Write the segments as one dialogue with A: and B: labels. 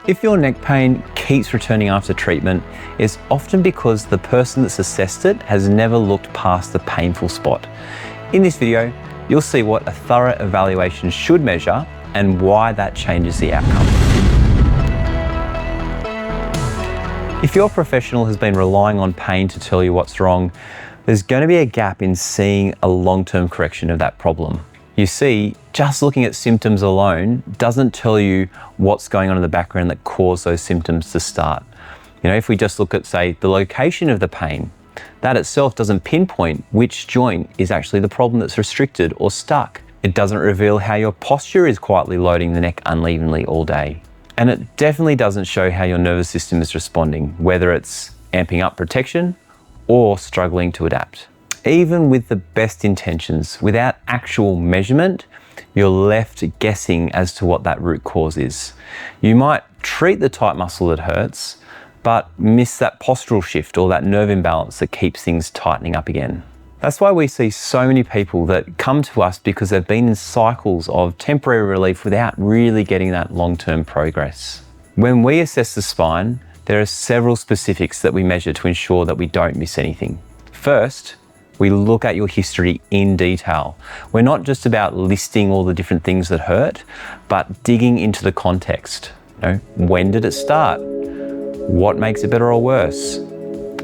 A: If your neck pain keeps returning after treatment, it's often because the person that's assessed it has never looked past the painful spot. In this video, you'll see what a thorough evaluation should measure and why that changes the outcome. If your professional has been relying on pain to tell you what's wrong, there's going to be a gap in seeing a long-term correction of that problem. You see, just looking at symptoms alone doesn't tell you what's going on in the background that caused those symptoms to start. You know, if we just look at, say, the location of the pain, that itself doesn't pinpoint which joint is actually the problem that's restricted or stuck. It doesn't reveal how your posture is quietly loading the neck unevenly all day. And it definitely doesn't show how your nervous system is responding, whether it's amping up protection or struggling to adapt. Even with the best intentions, without actual measurement, you're left guessing as to what that root cause is. You might treat the tight muscle that hurts, but miss that postural shift or that nerve imbalance that keeps things tightening up again. That's why we see so many people that come to us because they've been in cycles of temporary relief without really getting that long-term progress. When we assess the spine, there are several specifics that we measure to ensure that we don't miss anything. First, we look at your history in detail. We're not just about listing all the different things that hurt, but digging into the context. You know, when did it start? What makes it better or worse?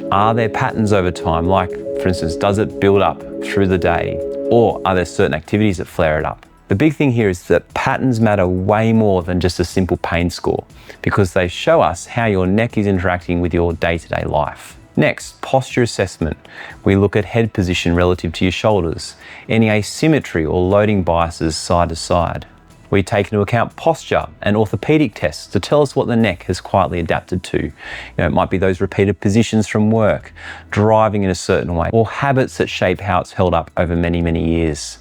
A: Are there patterns over time? Like, for instance, does it build up through the day? Or are there certain activities that flare it up? The big thing here is that patterns matter way more than just a simple pain score, because they show us how your neck is interacting with your day-to-day life. Next, posture assessment. We look at head position relative to your shoulders, any asymmetry or loading biases side to side. We take into account posture and orthopedic tests to tell us what the neck has quietly adapted to. You know, it might be those repeated positions from work, driving in a certain way, or habits that shape how it's held up over many, many years.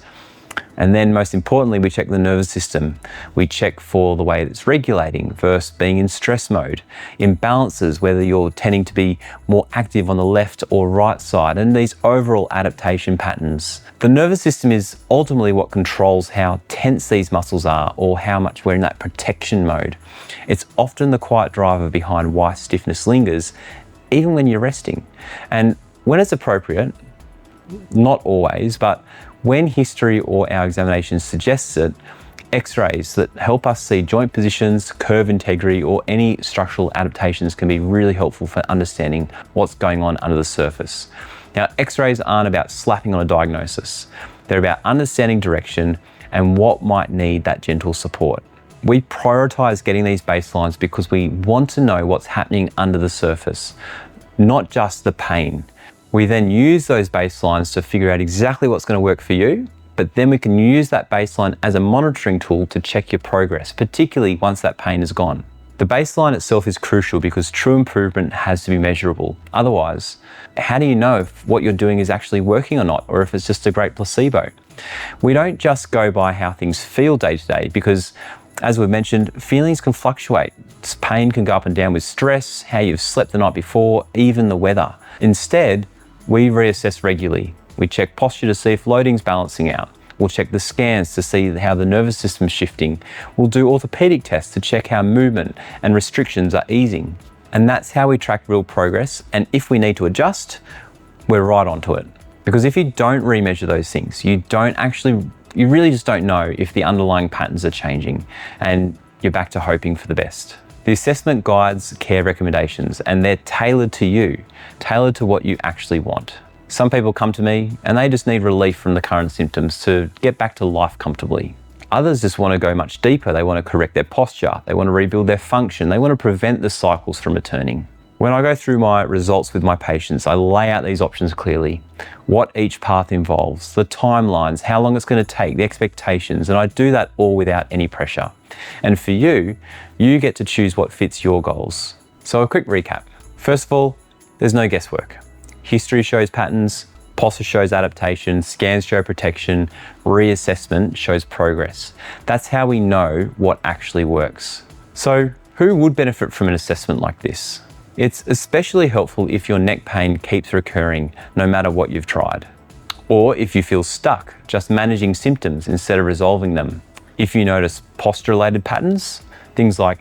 A: And then most importantly, we check the nervous system. We check for the way it's regulating versus being in stress mode, imbalances, whether you're tending to be more active on the left or right side, and these overall adaptation patterns. The nervous system is ultimately what controls how tense these muscles are or how much we're in that protection mode. It's often the quiet driver behind why stiffness lingers, even when you're resting. And when it's appropriate, not always, but when history or our examination suggests it, X-rays that help us see joint positions, curve integrity, or any structural adaptations can be really helpful for understanding what's going on under the surface. Now, X-rays aren't about slapping on a diagnosis. They're about understanding direction and what might need that gentle support. We prioritize getting these baselines because we want to know what's happening under the surface, not just the pain. We then use those baselines to figure out exactly what's going to work for you, but then we can use that baseline as a monitoring tool to check your progress, particularly once that pain is gone. The baseline itself is crucial because true improvement has to be measurable. Otherwise, how do you know if what you're doing is actually working or not, or if it's just a great placebo? We don't just go by how things feel day to day because, as we've mentioned, feelings can fluctuate. Pain can go up and down with stress, how you've slept the night before, even the weather. Instead, we reassess regularly. We check posture to see if loading's balancing out. We'll check the scans to see how the nervous system's shifting. We'll do orthopedic tests to check how movement and restrictions are easing. And that's how we track real progress. And if we need to adjust, we're right onto it. Because if you don't remeasure those things, you really just don't know if the underlying patterns are changing, and you're back to hoping for the best. The assessment guides care recommendations, and they're tailored to you, tailored to what you actually want. Some people come to me and they just need relief from the current symptoms to get back to life comfortably. Others just want to go much deeper. They want to correct their posture. They want to rebuild their function. They want to prevent the cycles from returning. When I go through my results with my patients, I lay out these options clearly, what each path involves, the timelines, how long it's going to take, the expectations, and I do that all without any pressure. And for you, you get to choose what fits your goals. So a quick recap. First of all, there's no guesswork. History shows patterns, posture shows adaptation, scans show protection, reassessment shows progress. That's how we know what actually works. So who would benefit from an assessment like this? It's especially helpful if your neck pain keeps recurring no matter what you've tried. Or if you feel stuck just managing symptoms instead of resolving them. If you notice posture-related patterns, things like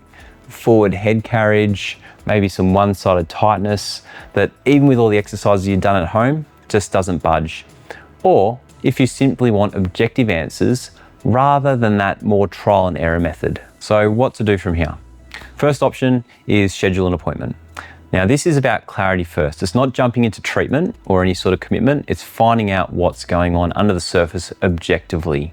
A: forward head carriage, maybe some one-sided tightness that even with all the exercises you've done at home, just doesn't budge. Or if you simply want objective answers rather than that more trial and error method. So what to do from here? First option is schedule an appointment. Now this is about clarity first. It's not jumping into treatment or any sort of commitment. It's finding out what's going on under the surface objectively.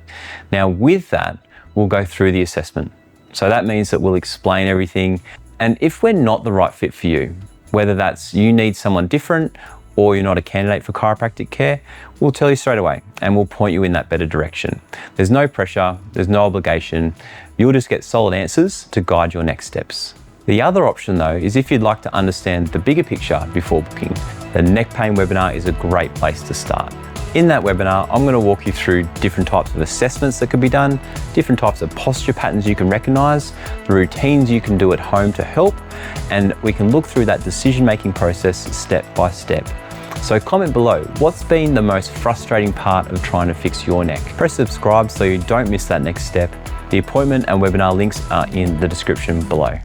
A: Now with that, we'll go through the assessment. So that means that we'll explain everything. And if we're not the right fit for you, whether that's you need someone different or you're not a candidate for chiropractic care, we'll tell you straight away and we'll point you in that better direction. There's no pressure, there's no obligation. You'll just get solid answers to guide your next steps. The other option though is if you'd like to understand the bigger picture before booking, the neck pain webinar is a great place to start. In that webinar, I'm going to walk you through different types of assessments that could be done, different types of posture patterns you can recognize, the routines you can do at home to help, and we can look through that decision-making process step by step. So comment below, what's been the most frustrating part of trying to fix your neck? Press subscribe so you don't miss that next step. The appointment and webinar links are in the description below.